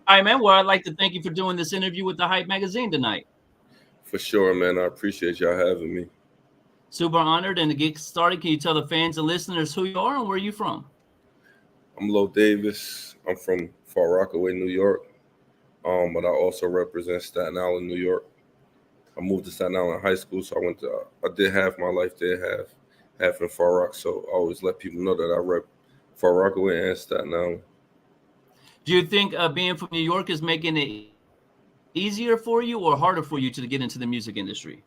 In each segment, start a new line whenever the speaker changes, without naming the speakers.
All right, man. Well, I'd like to thank you for doing this interview with the Hype Magazine tonight.
For sure, man. I appreciate y'all having me.
Super honored. And to get started, can you tell the fans and listeners who you are and where you're from?
I'm Lo Davis. I'm from Far Rockaway, New York. But I also represent Staten Island, New York. I moved to Staten Island high school, so I did half my life there, half in Far Rock. So I always let people know that I rep Far Rockaway and Staten Island.
Do you think being from New York is making it easier for you or harder for you to get into the music industry?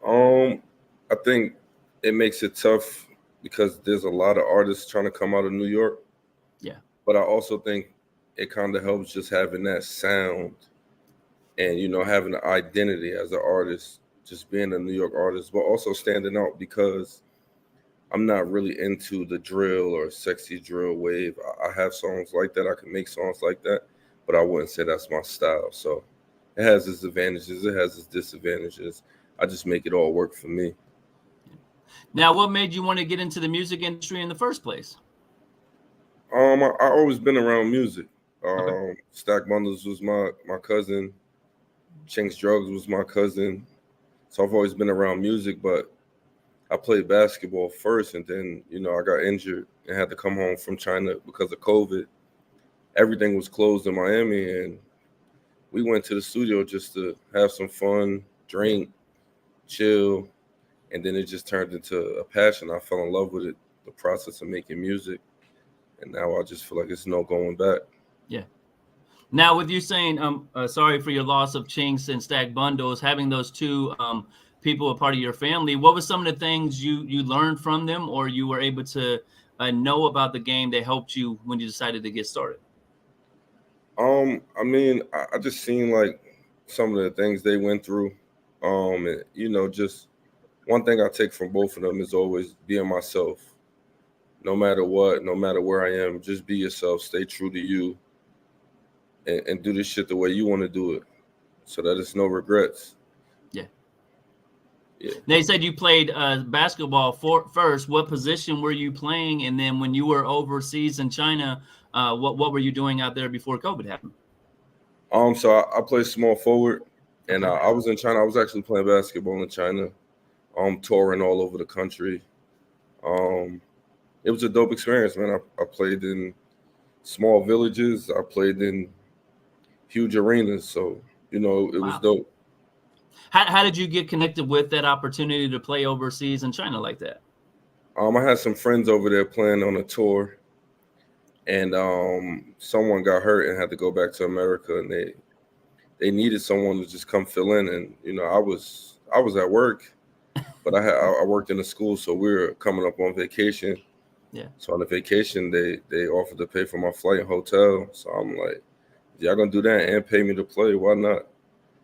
I think it makes it tough because there's a lot of artists trying to come out of New York.
Yeah.
But I also think it kind of helps just having that sound and having an identity as an artist, just being a New York artist, but also standing out because I'm not really into the drill or sexy drill wave. I have songs like that. I can make songs like that, but I wouldn't say that's my style. So it has its advantages. It has its disadvantages. I just make it all work for me.
Now, what made you want to get into the music industry in the first place?
I always been around music.
Okay.
Stack Bundles was my cousin. Chinks Drugs was my cousin. So I've always been around music, but I played basketball first, and then I got injured and had to come home from China because of COVID. Everything was closed in Miami, and we went to the studio just to have some fun, drink, chill, and then it just turned into a passion. I fell in love with it, the process of making music, and now I just feel like it's no going back.
Yeah. Now, with you saying, sorry for your loss of Chinks and Stack Bundles, having those two people a part of your family, what were some of the things you learned from them, or you were able to know about the game that helped you when you decided to get started?
I mean, I just seen like some of the things they went through. And just one thing I take from both of them is always being myself. No matter what, no matter where I am, just be yourself, stay true to you, and do this shit the way you want to do it, so that it's no regrets.
Yeah.
Yeah.
They said you played basketball first. What position were you playing? And then when you were overseas in China, what were you doing out there before COVID happened?
So I play small forward, and
Okay.
I was in China. I was actually playing basketball in China, touring all over the country. It was a dope experience, man. I played in small villages. I played in huge arenas, so it was
Wow.
dope.
How did you get connected with that opportunity to play overseas in China like that?
I had some friends over there playing on a tour, and someone got hurt and had to go back to America, and they needed someone to just come fill in. And I was at work, but I worked in a school, so we were coming up on vacation.
Yeah.
So on the vacation, they offered to pay for my flight and hotel. So I'm like, if y'all gonna do that and pay me to play, why not?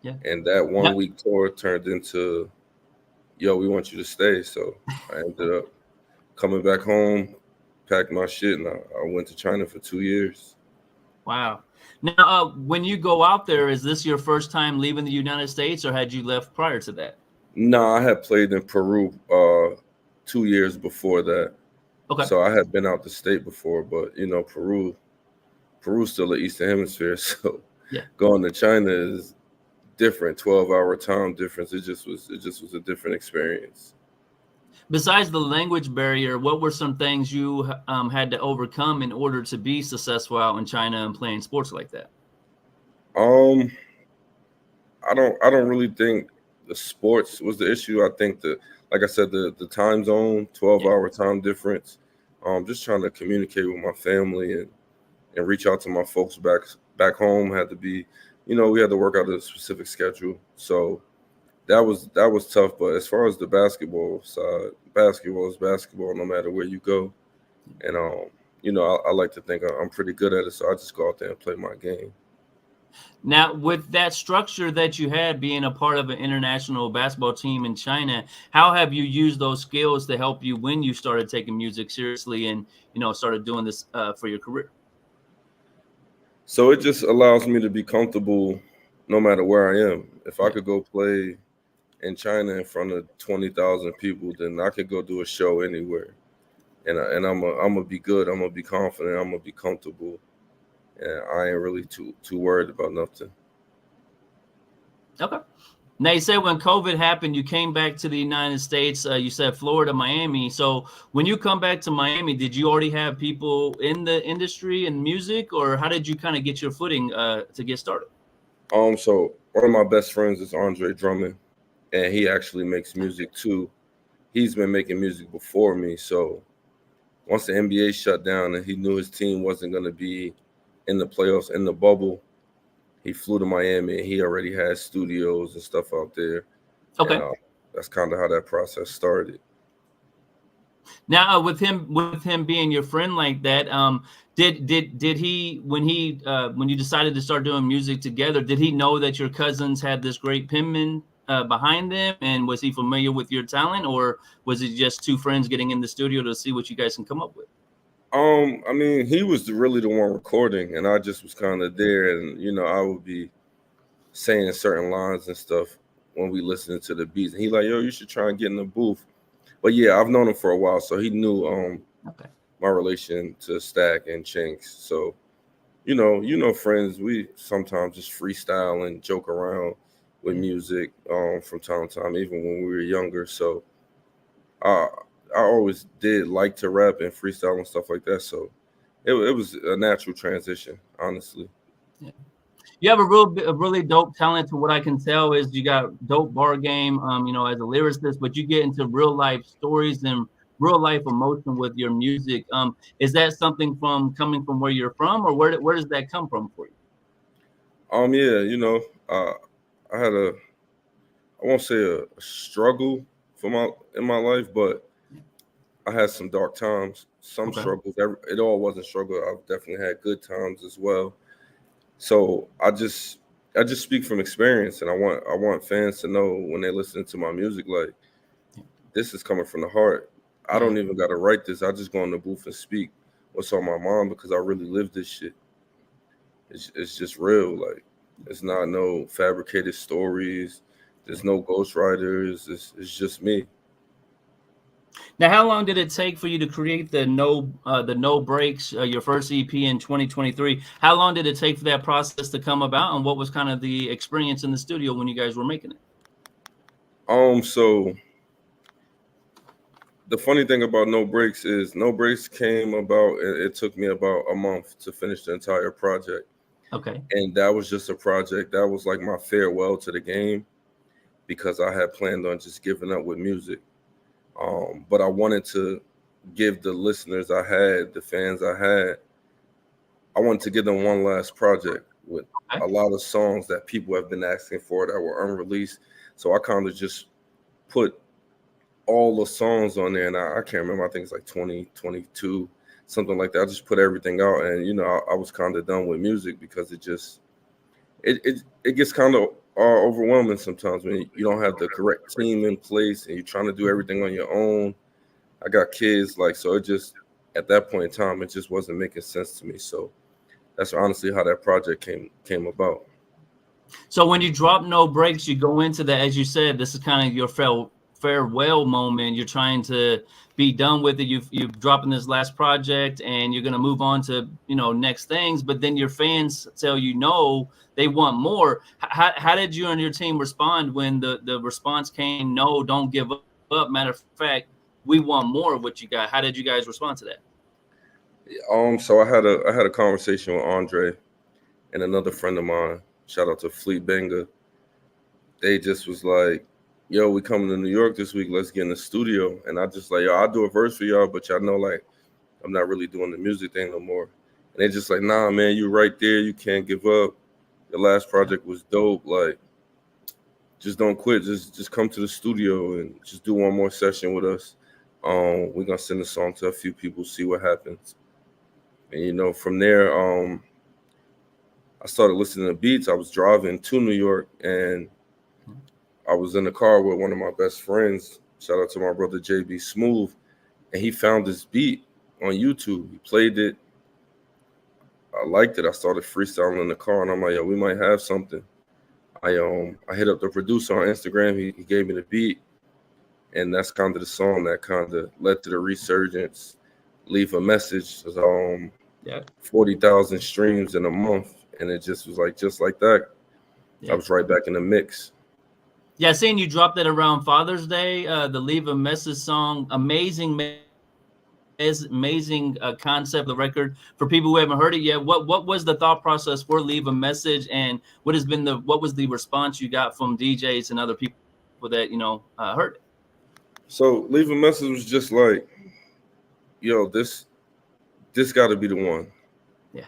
Yeah.
And that
Now,
1 week tour turned into, yo, we want you to stay. So I ended up coming back home, packed my shit, and I went to China for 2 years.
wow. Now, when you go out there, is this your first time leaving the United States, or had you left prior to that?
No, I had played in Peru 2 years before that.
Okay.
So I had been out the state before, but Peru's still the Eastern Hemisphere. So
Yeah.
going to China is different, 12-hour time difference. It just was a different experience.
Besides the language barrier, what were some things you had to overcome in order to be successful out in China and playing sports like that?
Um, I don't really think the sports was the issue. I think that, like I said, the time zone, 12
Yeah.
hour time difference. Just trying to communicate with my family and reach out to my folks back home had to be, we had to work out a specific schedule. So that was tough. But as far as the basketball side, basketball is basketball no matter where you go. And I like to think I'm pretty good at it, so I just go out there and play my game.
Now, with that structure that you had being a part of an international basketball team in China, how have you used those skills to help you when you started taking music seriously and, started doing this for your career?
So it just allows me to be comfortable no matter where I am. If I
Yeah.
could go play in China in front of 20,000 people, then I could go do a show anywhere. And I'm gonna be good. I'm gonna be confident. I'm gonna be comfortable. and I ain't really too worried about nothing.
Okay. Now you said when COVID happened, you came back to the United States. You said Florida, Miami. So when you come back to Miami, did you already have people in the industry and music, or how did you kind of get your footing to get started?
So one of my best friends is Andre Drummond, and he actually makes music too. He's been making music before me, so once the NBA shut down and he knew his team wasn't going to be in the playoffs in the bubble, he flew to Miami and he already had studios and stuff out there, and
Okay.
that's kind of how that process started.
Now with him being your friend like that, did he when you decided to start doing music together, did he know that your cousins had this great penman behind them, and was he familiar with your talent, or was it just two friends getting in the studio to see what you guys can come up with?
I mean, he was really the one recording, and I just was kind of there, and I would be saying certain lines and stuff when we listening to the beats, and he like, yo, you should try and get in the booth. But yeah, I've known him for a while, so he knew
Okay.
my relation to Stack and Chinks. So friends, we sometimes just freestyle and joke around with music from time to time, even when we were younger. So I I always did like to rap and freestyle and stuff like that. So it was a natural transition, honestly.
Yeah. You have a really dope talent. To what I can tell is you got dope bar game, as a lyricist, but you get into real life stories and real life emotion with your music. Is that something from coming from where you're from, or where does that come from for you?
Yeah, I had I won't say a struggle in my life, but I had some dark times, some
Okay.
struggles. It all wasn't struggle. I've definitely had good times as well. So I just speak from experience, and I want fans to know when they listen to my music, like this is coming from the heart. I
Yeah.
don't even got to write this. I just go in the booth and speak what's on my mind because I really live this shit. It's just real. Like it's not no fabricated stories. There's no ghostwriters. It's just me.
Now, how long did it take for you to create the No Breaks, your first EP in 2023? How long did it take for that process to come about, and what was kind of the experience in the studio when you guys were making it?
So the funny thing about No Breaks is No Breaks came about. It took me about a month to finish the entire project,
Okay.
and that was just a project that was like my farewell to the game because I had planned on just giving up with music. But I wanted to give the listeners I had, the fans I wanted to give them one last project with
Okay.
a lot of songs that people have been asking for that were unreleased. So I kind of just put all the songs on there, and I can't remember. I think it's like 2022, something like that. I just put everything out, and I was kind of done with music because it gets kind of overwhelming sometimes when you don't have the correct team in place and you're trying to do everything on your own. I got kids, like, so it just at that point in time it just wasn't making sense to me. So that's honestly how that project came about.
So when you drop No Breaks, you go into that, as you said, this is kind of your farewell moment. You're trying to be done with it. You've dropping this last project, and you're gonna move on to next things. But then your fans tell you no, they want more. How did you and your team respond when the response came? No, don't give up. Matter of fact, we want more of what you got. How did you guys respond to that?
So I had a conversation with Andre and another friend of mine. Shout out to Fleet Banger. They just was like, "Yo, we coming to New York this week. Let's get in the studio." And I just like, "Yo, I'll do a verse for y'all, but y'all know like I'm not really doing the music thing no more." And they just like, "Nah, man, you right there. You can't give up. The last project was dope. Like, just don't quit. Just come to the studio and just do one more session with us. We're gonna send the song to a few people, see what happens." And from there, I started listening to beats. I was driving to New York, and I was in the car with one of my best friends. Shout out to my brother JB Smooth, and he found this beat on YouTube. He played it. I liked it. I started freestyling in the car, and I'm like, "Yo, we might have something." I hit up the producer on Instagram. He gave me the beat, and that's kind of the song that kind of led to the resurgence. Leave a message.
Yeah.
40,000 streams in a month, and it just was like just like that. I
Yeah.
was right back in the mix.
Yeah, seeing you dropped that around Father's Day, the Leave a Message song, amazing concept, the record. For people who haven't heard it yet, what was the thought process for Leave a Message, and what was the response you got from DJs and other people that heard it?
So Leave a Message was just like, yo, this got to be the one.
Yeah.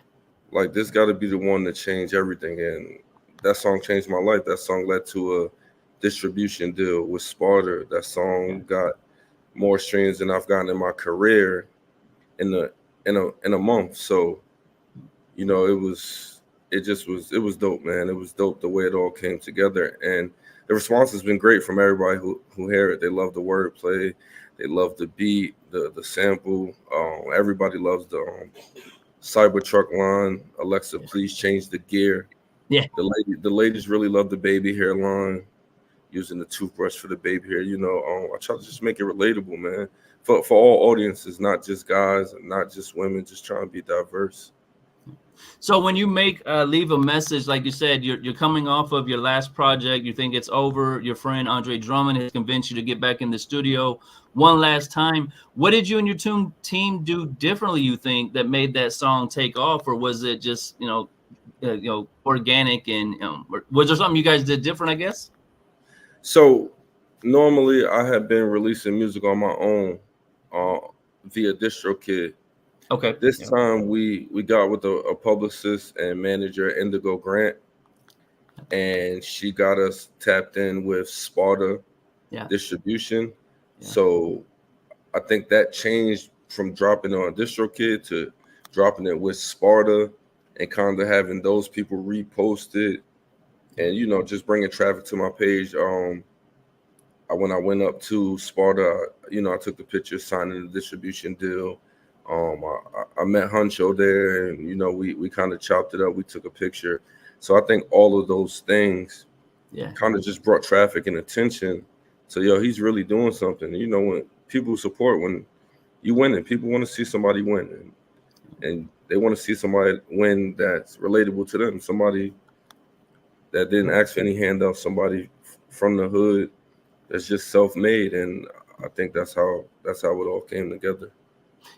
Like this got to be the one to change everything, and that song changed my life. That song led to a distribution deal with Sparta. That song got more streams than I've gotten in my career in a month. So, it was dope, man. It was dope the way it all came together, and the response has been great from everybody who hear it. They love the wordplay, they love the beat, the sample. Everybody loves the Cybertruck line. Alexa, please change the gear.
Yeah.
The ladies really love the baby hair line, using the toothbrush for the baby hair. I try to just make it relatable, man, for all audiences, not just guys and not just women. Just trying to be diverse.
So when you make Leave a Message, like you said, you're coming off of your last project. You think it's over. Your friend Andre Drummond has convinced you to get back in the studio one last time. What did you and your team do differently, you think, that made that song take off, or was it just organic, and was there something you guys did different, I guess?
So normally I have been releasing music on my own uh, via DistroKid.
Okay.
This time we got with a publicist and manager, Indigo Grant, and she got us tapped in with Sparta distribution.
Yeah.
So I think that changed from dropping on DistroKid to dropping it with Sparta, and kind of having those people repost it, and just bringing traffic to my page. When I went up to Sparta, I took the picture signing the distribution deal. I met Huncho there, and we kind of chopped it up. We took a picture. So I think all of those things kind of just brought traffic and attention. So he's really doing something. When people support, when you win, and people want to see somebody win, and they want to see somebody win that's relatable to them. Somebody that didn't ask for any handouts. Somebody from the hood that's just self-made, and I think that's how it all came together.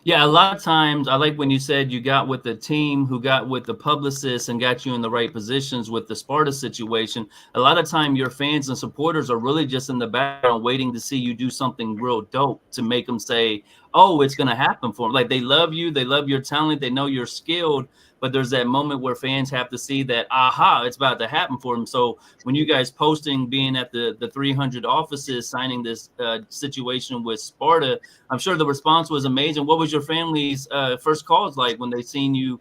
Yeah, a lot of times I like when you said you got with the team who got with the publicist and got you in the right positions with the Sparta situation. A lot of time your fans and supporters are really just in the background waiting to see you do something real dope to make them say, oh, it's going to happen for them. Like they love you, they love your talent, they know you're skilled, but there's that moment where fans have to see that, aha, it's about to happen for them. So when you guys posting being at the 300 offices signing this situation with Sparta, I'm sure the response was amazing. What was your family's first calls like when they seen you,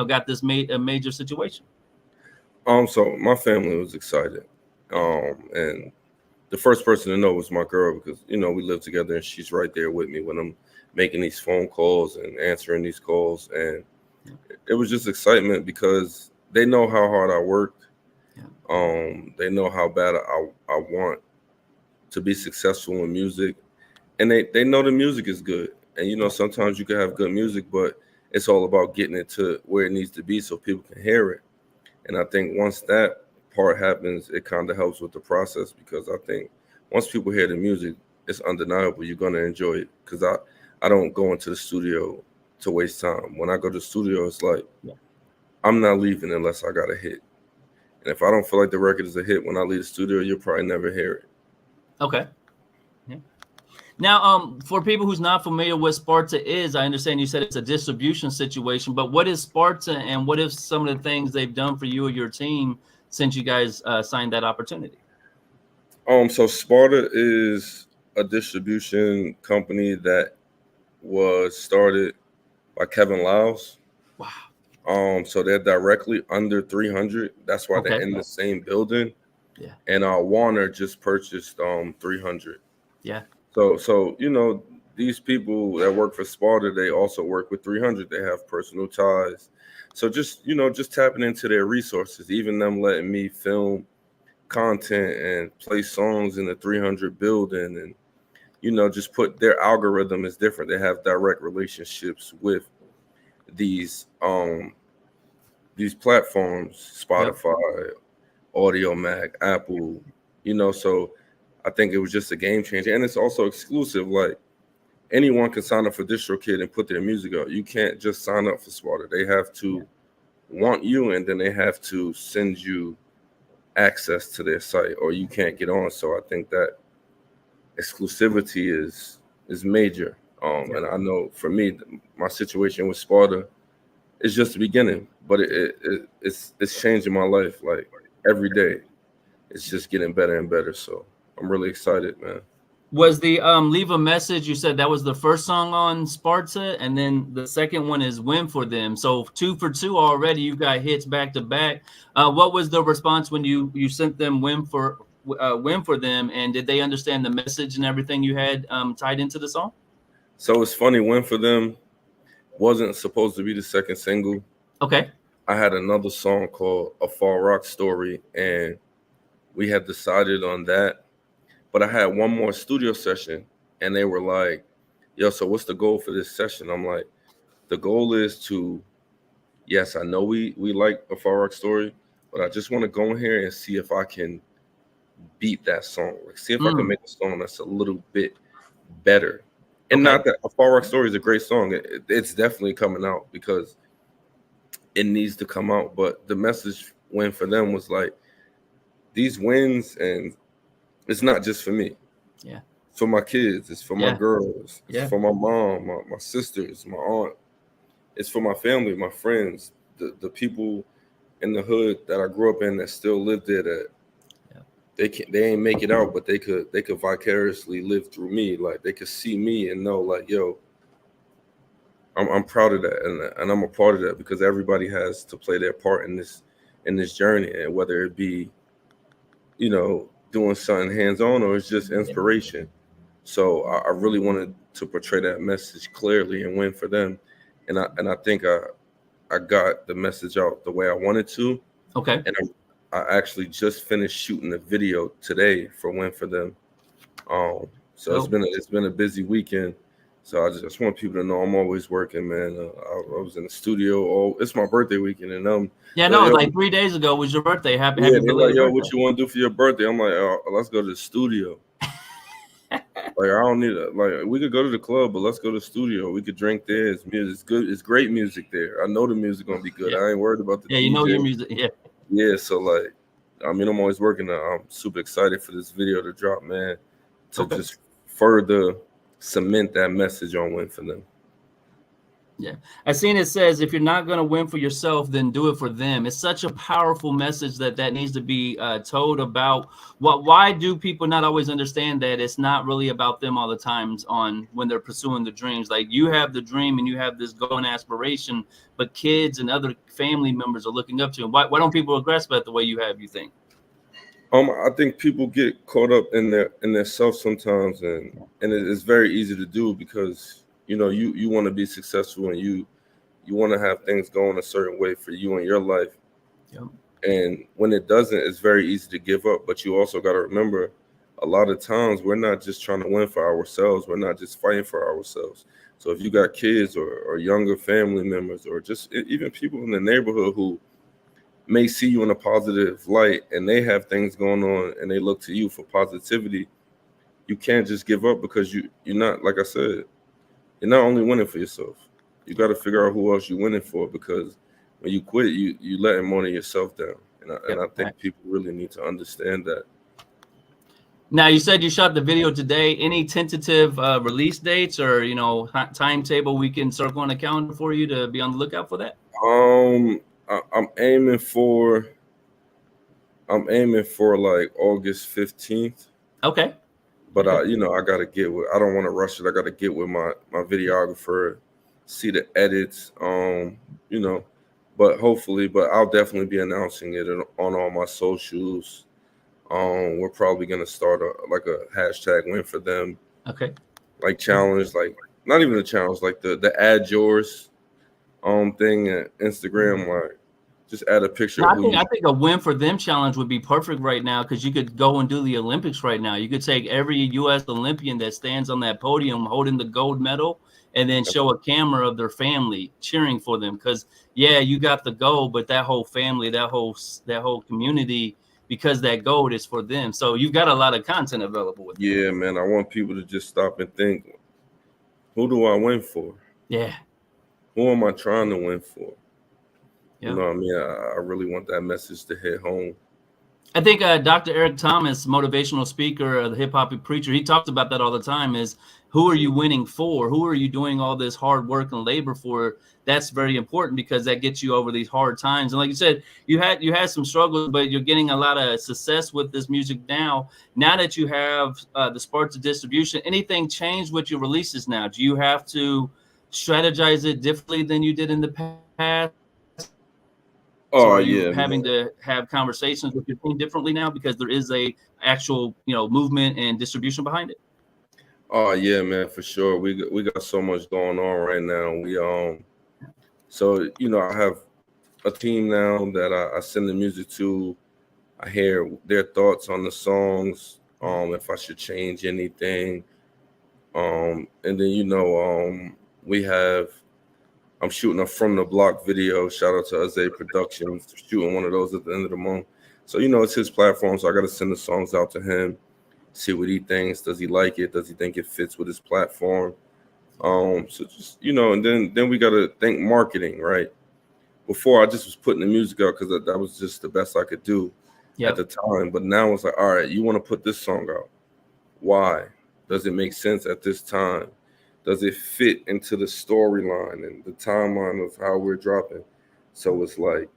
got this major situation?
So my family was excited. And the first person to know was my girl, because, we live together and she's right there with me when I'm making these phone calls and answering these calls. And it was just excitement because they know how hard I work. They know how bad I want to be successful in music. And they know the music is good. And, sometimes you can have good music, but it's all about getting it to where it needs to be so people can hear it. And I think once that part happens, it kind of helps with the process, because I think once people hear the music, it's undeniable you're going to enjoy it, because I don't go into the studio to waste time. When I go to the studio, it's like I'm not leaving unless I got a hit. And if I don't feel like the record is a hit when I leave the studio, you'll probably never hear it.
Okay. Yeah. Now, for people who's not familiar with Sparta is, I understand you said it's a distribution situation, but what is Sparta, and what is some of the things they've done for you or your team since you guys signed that opportunity?
So Sparta is a distribution company that was started by Kevin Lyles.
Wow.
So they're directly under 300. That's why they're in the same building.
Yeah.
And Warner just purchased 300.
Yeah.
So these people that work for Sparta, they also work with 300. They have personal ties. So just tapping into their resources, even them letting me film content and play songs in the 300 building, and just put their algorithm is different. They have direct relationships with these platforms,
Yep.
Spotify, Audio Mac, Apple, so I think it was just a game changer. And it's also exclusive. Like anyone can sign up for DistroKid and put their music out. You can't just sign up for Sparta. They have to want you, and then they have to send you access to their site, or you can't get on. So I think that exclusivity is major. And I know for me, my situation with Sparta is just the beginning, but it's changing my life. Like every day, it's just getting better and better. So I'm really excited, man.
Was the Leave a Message, you said that was the first song on Sparta, and then the second one is Win for Them. So 2 for 2 already. You've got hits back to back. What was the response when you sent them Win for Them, and did they understand the message and everything you had tied into the song?
So it's funny, Win for Them wasn't supposed to be the second single.
Okay.
I had another song called A Fall Rock Story, and we had decided on that. But I had one more studio session, and they were like, yo, so what's the goal for this session? I'm like, the goal is to, yes, I know we like A Far Rock Story, but I just want to go in here and see if I can beat that song. Like, see if I can make a song that's a little bit better. And not that A Far Rock Story is a great song. It's definitely coming out because it needs to come out. But the message Win for Them was like, these wins, and it's not just for me.
Yeah.
It's for my kids. It's for my girls. It's for my mom, my sisters, my aunt. It's for my family, my friends, the people in the hood that I grew up in that still live there that they ain't make it out, but they could vicariously live through me. Like they could see me and know, like, yo, I'm proud of that, and I'm a part of that because everybody has to play their part in this journey, and whether it be, doing something hands-on or it's just inspiration. So I really wanted to portray that message clearly and Win for Them. And I think I got the message out the way I wanted to.
Okay.
And I actually just finished shooting the video today for Win for Them. So it's been a busy weekend. So I just want people to know I'm always working, man. I was in the studio. It's my birthday weekend, and
like 3 days ago was your birthday. Happy
they're
belated
like, yo,
birthday.
what you want to do for your birthday? I'm like, let's go to the studio. Like, I don't need it. Like, we could go to the club, but let's go to the studio. We could drink there. It's music. It's good. It's great music there. I know the music gonna be good. I ain't worried about the DJ.
You know your music.
Yeah. So like, I mean, I'm always working. I'm super excited for this video to drop, man. To just further cement that message on Win for Them.
Yeah. I seen it says, if you're not going to win for yourself, then do it for them. It's such a powerful message that needs to be told about why do people not always understand that it's not really about them all the times on when they're pursuing the dreams. Like you have the dream and you have this goal and aspiration, but kids and other family members are looking up to you. Why don't people grasp that the way you have, you think?
I think people get caught up in their self sometimes, and it's very easy to do because you want to be successful and you want to have things going a certain way for you in your life.
Yep.
And when it doesn't, it's very easy to give up. But you also got to remember, a lot of times we're not just trying to win for ourselves. We're not just fighting for ourselves. So if you got kids or younger family members or just even people in the neighborhood who may see you in a positive light and they have things going on and they look to you for positivity, you can't just give up because you're not, like I said, you're not only winning for yourself. You got to figure out who else you're winning for, because when you quit, you letting more than yourself down. And I think people really need to understand that.
Now, you said you shot the video today. Any tentative release dates or timetable we can circle on the calendar for you to be on the lookout for that?
I'm aiming for like August 15th.
Okay.
But I gotta get with. I don't want to rush it. I gotta get with my videographer, see the edits. But hopefully, I'll definitely be announcing it on all my socials. We're probably gonna start a hashtag Win for Them.
Okay.
Like challenge, like not even a challenge, like the add yours thing at Instagram, like just add a picture.
I think a Win for Them challenge would be perfect right now, because you could go and do the Olympics right now. You could take every U.S. Olympian that stands on that podium holding the gold medal and then show a camera of their family cheering for them. Because yeah, you got the goal, but that whole family, that whole community, because that goal is for them. So you've got a lot of content available with that.
Yeah, man. I want people to just stop and think, who do I win for?
Yeah.
Who am I trying to win for?
Yeah.
You know what I mean? I really want that message to hit home.
I think Dr. Eric Thomas, motivational speaker, the hip hop preacher, he talks about that all the time. Is who are you winning for? Who are you doing all this hard work and labor for? That's very important, because that gets you over these hard times. And like you said, you had some struggles, but you're getting a lot of success with this music now. Now that you have the Sparta distribution, anything changed with your releases now? Do you have to strategize it differently than you did in the past?
Oh
Or are you
yeah,
having
man.
to have conversations with your team differently now because there is a actual, movement and distribution behind it?
Oh yeah, man, for sure. We got so much going on right now. So I have a team now that I send the music to. I hear their thoughts on the songs, if I should change anything. And then we have I'm shooting a From the Block video. Shout out to Azay Productions, shooting one of those at the end of the month. So it's his platform, so I got to send the songs out to him, see what he thinks. Does he like it? Does he think it fits with his platform? So just and then we got to think marketing, right? Before I just was putting the music out because that was just the best I could do at the time. But now it's like, all right, you want to put this song out? Why? Does it make sense at this time? Does it fit into the storyline and the timeline of how we're dropping? So it's like,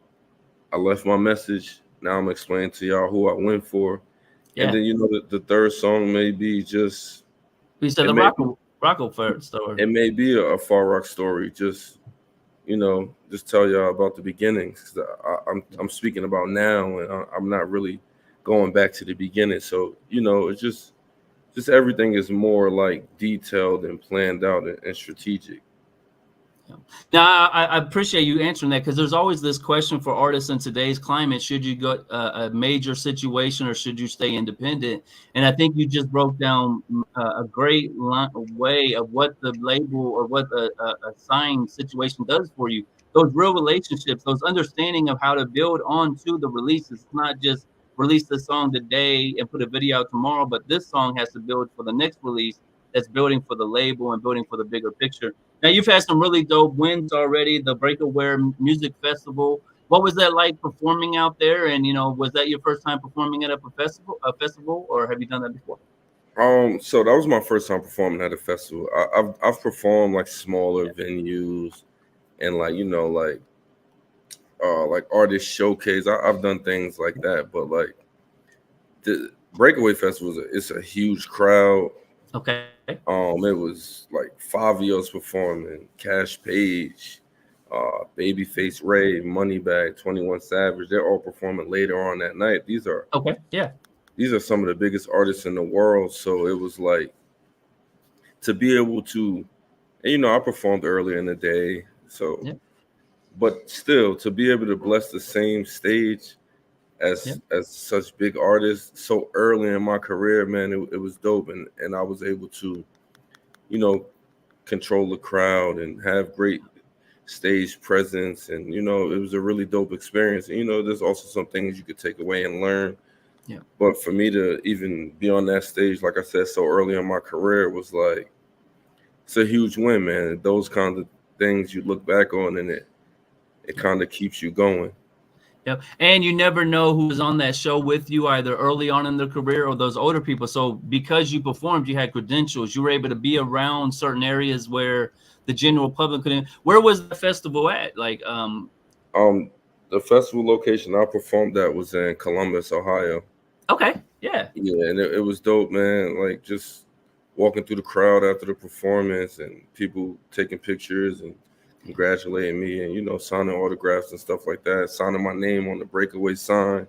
I left my message. Now I'm explaining to y'all who I went for. And then the third song may be just
We said
it
the
may
Rocco first story.
it may be a Far Rock story. Just just tell y'all about the beginnings. I'm speaking about now, and I'm not really going back to the beginning. So it's just everything is more like detailed and planned out and strategic.
Now, I appreciate you answering that, because there's always this question for artists in today's climate: should you go a major situation or should you stay independent? And I think you just broke down a great way of what the label or what a sign situation does for you. Those real relationships, those understanding of how to build onto the releases. It's not just release the song today and put a video out tomorrow, but this song has to build for the next release, that's building for the label and building for the bigger picture. Now, you've had some really dope wins already. The Breakaway Music Festival. What was that like performing out there? And was that your first time performing at a festival, or have you done that before?
So that was my first time performing at a festival. I've performed like smaller venues and like artist showcase. I've done things like that, but like the Breakaway Festival it's a huge crowd.
Okay.
It was like Fabio's performing, Cash Page, Babyface Ray, Moneybag, 21 Savage. They're all performing later on that night. These are some of the biggest artists in the world. So it was like to be able to, and I performed earlier in the day. So, but still to be able to bless the same stage as such big artists so early in my career, man, it was dope. And I was able to, control the crowd and have great stage presence. And, it was a really dope experience. And, there's also some things you could take away and learn.
Yeah.
But for me to even be on that stage, like I said, so early in my career, was like, it's a huge win, man. Those kinds of things you look back on, and it kind of keeps you going.
Yeah, and you never know who was on that show with you, either early on in their career or those older people. So because you performed, you had credentials. You were able to be around certain areas where the general public couldn't. Where was the festival at? Like,
the festival location I performed at was in Columbus, Ohio.
Okay, yeah.
Yeah, and it was dope, man. Like just walking through the crowd after the performance and people taking pictures and congratulating me and signing autographs and stuff like that, signing my name on the Breakaway sign.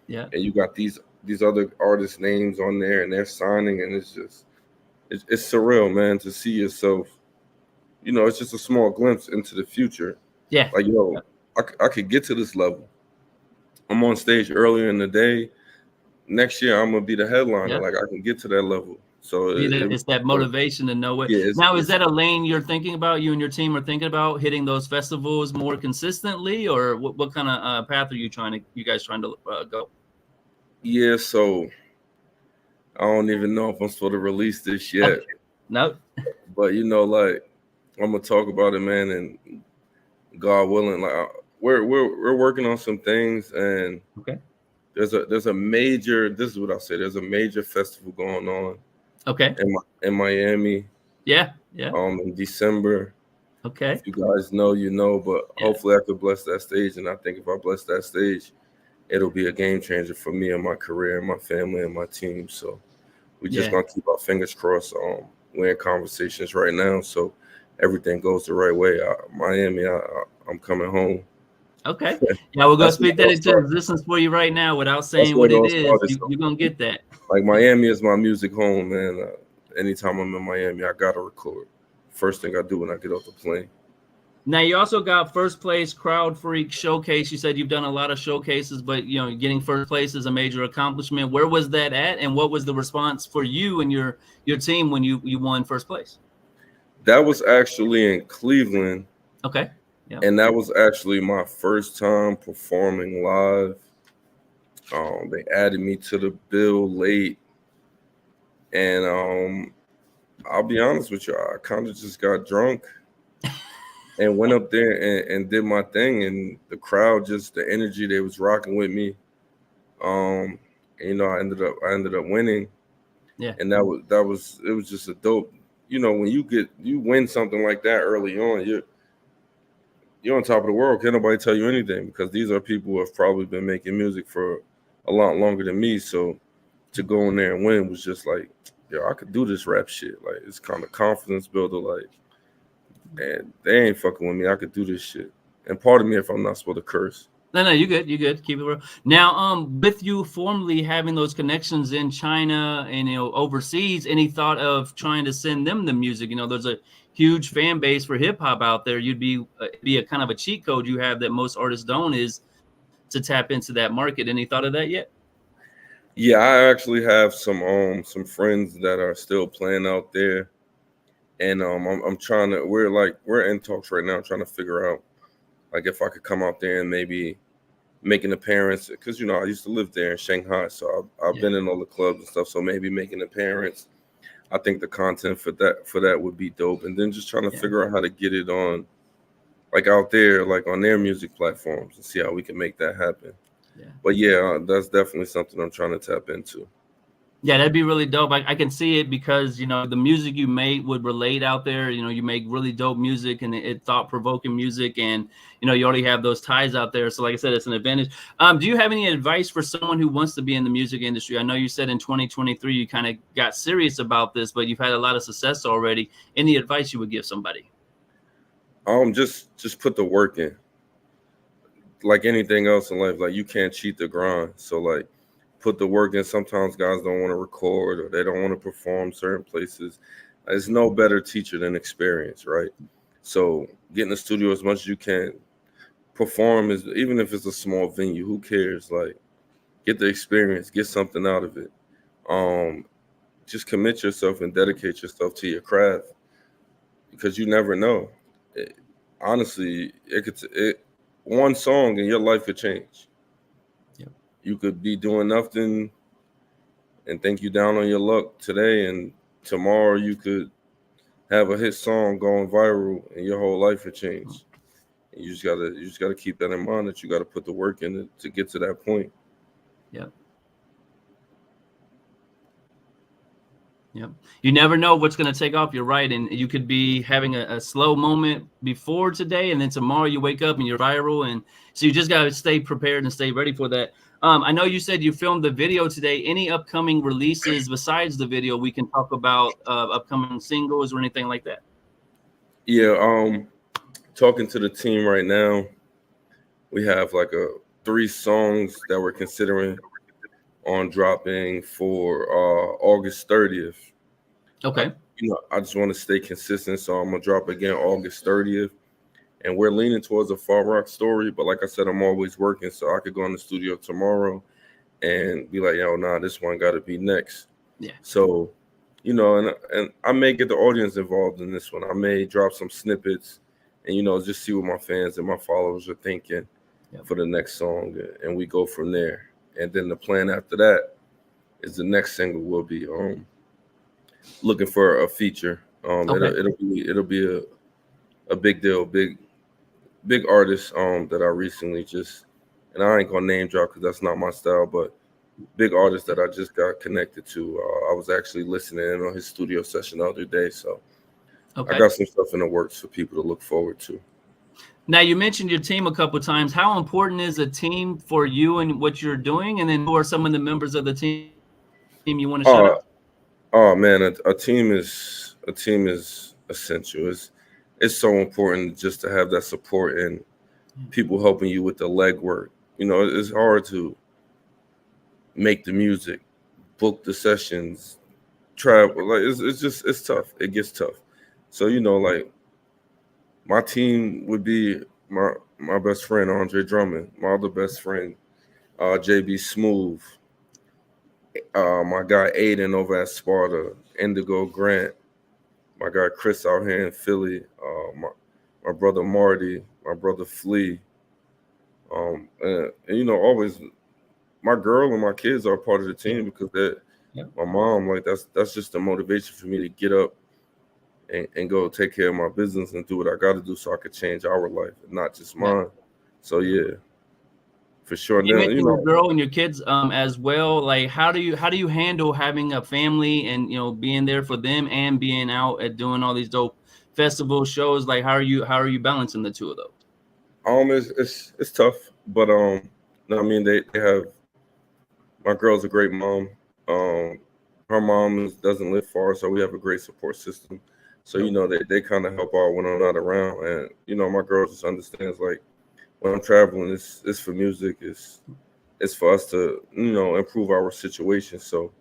Yeah.
And you got these other artists' names on there and they're signing, and it's just it's surreal, man, to see yourself. It's just a small glimpse into the future.
Yeah.
Like, I could get to this level. I'm on stage earlier in the day. Next year I'm gonna be the headliner. Like I can get to that level. So
It's that motivation to know it.
Yeah,
Now, is that a lane you're thinking about? You and your team are thinking about hitting those festivals more consistently, or what kind of path are you guys trying to go?
Yeah, so I don't even know if I'm supposed to release this yet.
Okay. No.
But like I'm gonna talk about it, man, and God willing, like we're working on some things, and
Okay.
there's a major. This is what I'll say. There's a major festival going on.
Okay.
In Miami.
Yeah. Yeah.
In December.
Okay.
If you guys know, you know, but hopefully I could bless that stage, and I think if I bless that stage, it'll be a game changer for me and my career and my family and my team. So we just gonna keep our fingers crossed. We're in conversations right now, so everything goes the right way. Miami, I'm coming home.
Okay. Yeah, we're gonna speak that into existence for you right now without saying what it is. You're gonna get that.
Like Miami is my music home, man. Anytime I'm in Miami, I gotta record. First thing I do when I get off the plane.
Now you also got first place Crowd Freak Showcase. You said you've done a lot of showcases, but getting first place is a major accomplishment. Where was that at, and what was the response for you and your team when you won first place?
That was actually in Cleveland.
Okay. Yeah.
And that was actually my first time performing live. They added me to the bill late, and I'll be honest with you, I kind of just got drunk and went up there and did my thing, and the crowd, just the energy, they was rocking with me. I ended up winning.
Yeah.
And it was just a dope. When you win something like that early on, you're on top of the world. Can't nobody tell you anything, because these are people who have probably been making music for a lot longer than me. So to go in there and win was just like, I could do this rap shit. Like, it's kind of confidence builder. Like, and they ain't fucking with me. I could do this shit. And pardon me if I'm not supposed to curse.
No, you good. You good. Keep it real. Now, with you formerly having those connections in China and overseas, any thought of trying to send them the music? There's a huge fan base for hip hop out there. You'd be a kind of a cheat code you have that most artists don't, is to tap into that market. Any thought of that yet?
Yeah, I actually have some friends that are still playing out there, and I'm trying to. We're in talks right now, trying to figure out like if I could come out there and maybe make an appearance, because I used to live there in Shanghai, so I've been in all the clubs and stuff. So maybe make an appearance. I think the content for that would be dope, and then just trying to figure out how to get it on, like out there, like on their music platforms, and see how we can make that happen. Yeah. But that's definitely something I'm trying to tap into.
Yeah, that'd be really dope. I can see it, because the music you make would relate out there. You make really dope music, and it thought-provoking music, and you already have those ties out there. So like I said, it's an advantage. Do you have any advice for someone who wants to be in the music industry? I know you said in 2023 you kind of got serious about this, but you've had a lot of success already. Any advice you would give somebody?
Just put the work in. Like anything else in life, like you can't cheat the grind. So like, put the work in. Sometimes guys don't want to record, or they don't want to perform certain places. There's no better teacher than experience, right? So get in the studio as much as you can. Perform, even if it's a small venue, who cares? Like, get the experience, get something out of it. Just commit yourself and dedicate yourself to your craft, because you never know. Honestly, one song and your life could change. You could be doing nothing and think you down on your luck today, and tomorrow you could have a hit song going viral and your whole life would change. And you just gotta keep that in mind, that you gotta put the work in to get to that point.
Yep. You never know what's going to take off. You're right. And you could be having a slow moment before today, and then tomorrow you wake up and you're viral. And so you just got to stay prepared and stay ready for that. I know you said you filmed the video today. Any upcoming releases besides the video we can talk about, upcoming singles or anything like that?
Yeah. Talking to the team right now, we have like 3 songs that we're considering on dropping for August 30th.
Okay.
I just want to stay consistent, so I'm gonna drop again August 30th, and we're leaning towards a Far Rock story. But like I said, I'm always working, so I could go in the studio tomorrow and be like, this one got to be next.
Yeah.
So, and I may get the audience involved in this one. I may drop some snippets, and just see what my fans and my followers are thinking for the next song, and we go from there. And then the plan after that is the next single will be looking for a feature. It'll be a big deal, big artist that I recently just, and I ain't gonna name drop because that's not my style, but big artist that I just got connected to. I was actually listening in on his studio session the other day, so I got some stuff in the works for people to look forward to.
Now, you mentioned your team a couple of times. How important is a team for you and what you're doing? And then who are some of the members of the team you want to shout out?
Oh man, a team is essential. It's so important just to have that support and people helping you with the legwork. It's hard to make the music, book the sessions, travel. Like it's tough. It gets tough. So like my team would be my best friend Andre Drummond, my other best friend JB Smooth, my guy Aiden over at Sparta, Indigo Grant, my guy Chris out here in Philly, my brother Marty, my brother Flea, and always my girl and my kids are part of the team because my mom, like that's just the motivation for me to get up and go take care of my business and do what I got to do so I could change our life and not just mine. So yeah, for sure.
You mentioned your girl and your kids as well. Like how do you handle having a family and being there for them and being out at doing all these dope festival shows? Like how are you balancing the two of those?
It's tough, but no, I mean they have, my girl's a great mom. Her mom doesn't live far, so we have a great support system. So they kind of help out when I'm not around, and my girl just understands, like, when I'm traveling, it's for music, it's for us to improve our situation. So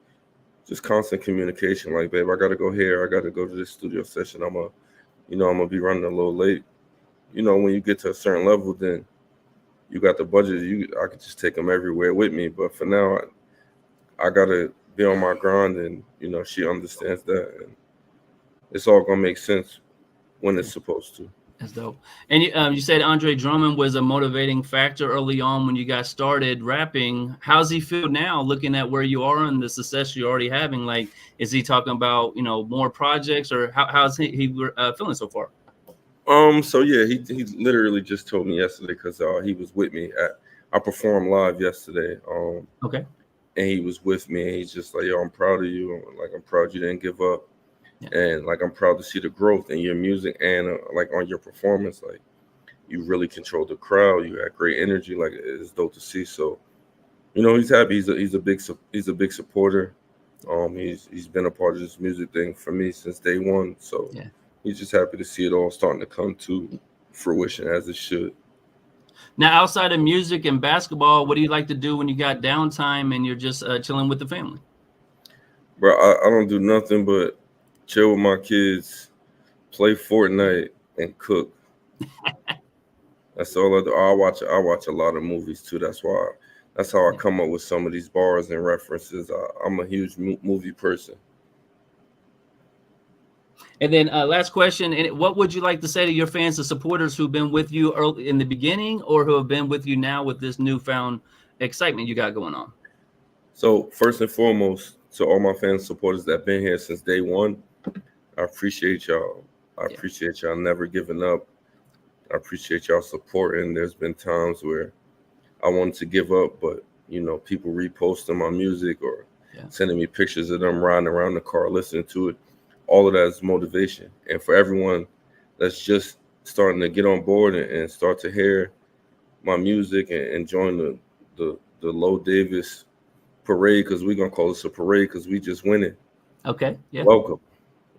just constant communication, like, babe, I gotta go here, I gotta go to this studio session, I'm gonna be running a little late. When you get to a certain level, then you got the budget, I could just take them everywhere with me. But for now, I gotta be on my grind, and she understands that, and it's all gonna make sense when it's supposed to.
That's dope. And you said Andre Drummond was a motivating factor early on when you got started rapping. How's he feel now, looking at where you are and the success you're already having? Like, is he talking about more projects, or how's he feeling so far?
So yeah, he literally just told me yesterday because he was with me I performed live yesterday.
Okay.
And he was with me, and he's just like, yo, I'm proud of you. I'm proud you didn't give up. Yeah. And like, I'm proud to see the growth in your music and like on your performance. Like, you really controlled the crowd. You had great energy. Like, it's dope to see. So, he's happy. He's a big supporter. He's been a part of this music thing for me since day one. So yeah, he's just happy to see it all starting to come to fruition as it should.
Now, outside of music and basketball, what do you like to do when you got downtime and you're just chilling with the family?
Bro, I don't do nothing but chill with my kids, play Fortnite, and cook. That's all I do. I watch a lot of movies too. That's how I come up with some of these bars and references. I'm a huge movie person.
And then last question, and what would you like to say to your fans and supporters who've been with you early in the beginning or who have been with you now with this newfound excitement you got going on?
So first and foremost, to all my fans and supporters that have been here since day one, I appreciate y'all. I appreciate y'all never giving up. I appreciate y'all supporting. There's been times where I wanted to give up, but people reposting my music or sending me pictures of them riding around the car listening to it. All of that is motivation. And for everyone that's just starting to get on board and start to hear my music and join the Low Davis parade, because we're going to call this a parade because we just winning.
Okay. Yeah.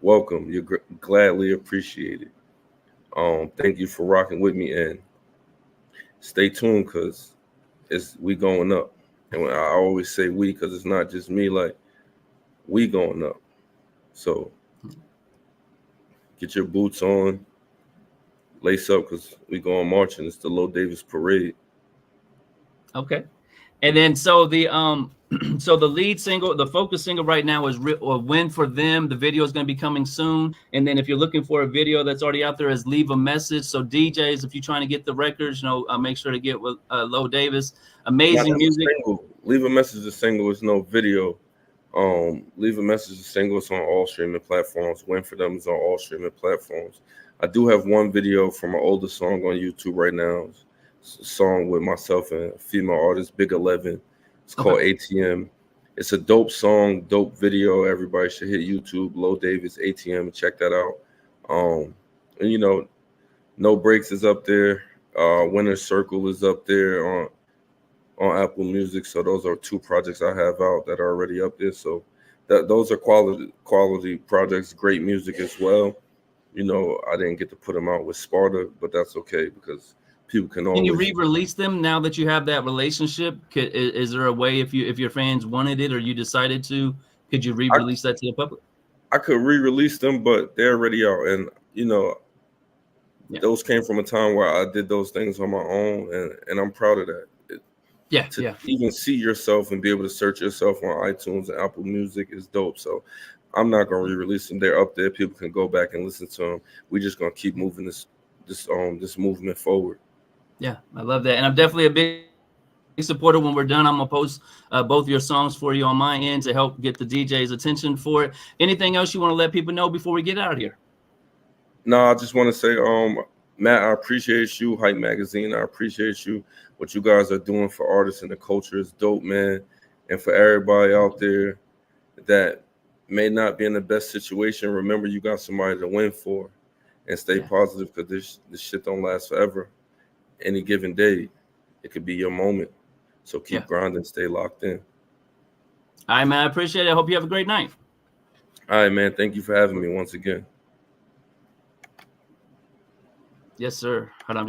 Welcome. You're gladly appreciated. Thank you for rocking with me, and stay tuned because we going up. And I always say we because it's not just me, like, we going up. So get your boots on, lace up, because we going marching. It's the Low Davis parade.
Okay. And then so So the lead single, the focus single right now is Win for Them. The video is going to be coming soon. And then if you're looking for a video that's already out there, is Leave a Message. So DJs, if you're trying to get the records, make sure to get with Lo Davis. Amazing music.
Leave a Message is single. It's no video. Leave a Message is single. It's on all streaming platforms. Win for Them is on all streaming platforms. I do have one video from an older song on YouTube right now. It's a song with myself and a female artist, Big 11. It's called ATM. It's a dope song, dope video. Everybody should hit YouTube, Lo Davis ATM, and check that out. And No Breaks is up there. Winner's Circle is up there on Apple Music. So those are two projects I have out that are already up there. So those are quality projects, great music as well. I didn't get to put them out with Sparta, but that's okay because people can always.
Can you re-release them now that you have that relationship? Is there a way, if your fans wanted it or you decided to, could you re-release that to the public?
I could re-release them, but they're already out, and those came from a time where I did those things on my own, and I'm proud of that. Even see yourself and be able to search yourself on iTunes and Apple Music is dope. So I'm not gonna re-release them. They're up there. People can go back and listen to them. We're just gonna keep moving this movement forward.
Yeah, I love that, and I'm definitely a big supporter. When we're done, I'm gonna post both your songs for you on my end to help get the DJ's attention for it. Anything else you want to let people know before we get out of here?
No, I just want to say, Matt, I appreciate you, Hype Magazine. I appreciate you. What you guys are doing for artists and the culture is dope, man. And for everybody out there that may not be in the best situation, remember you got somebody to win for, and stay positive because this shit don't last forever. Any given day, it could be your moment. So keep grinding, stay locked in.
All right, man. I appreciate it. I hope you have a great night.
All right, man. Thank you for having me once again.
Yes, sir. Hold on,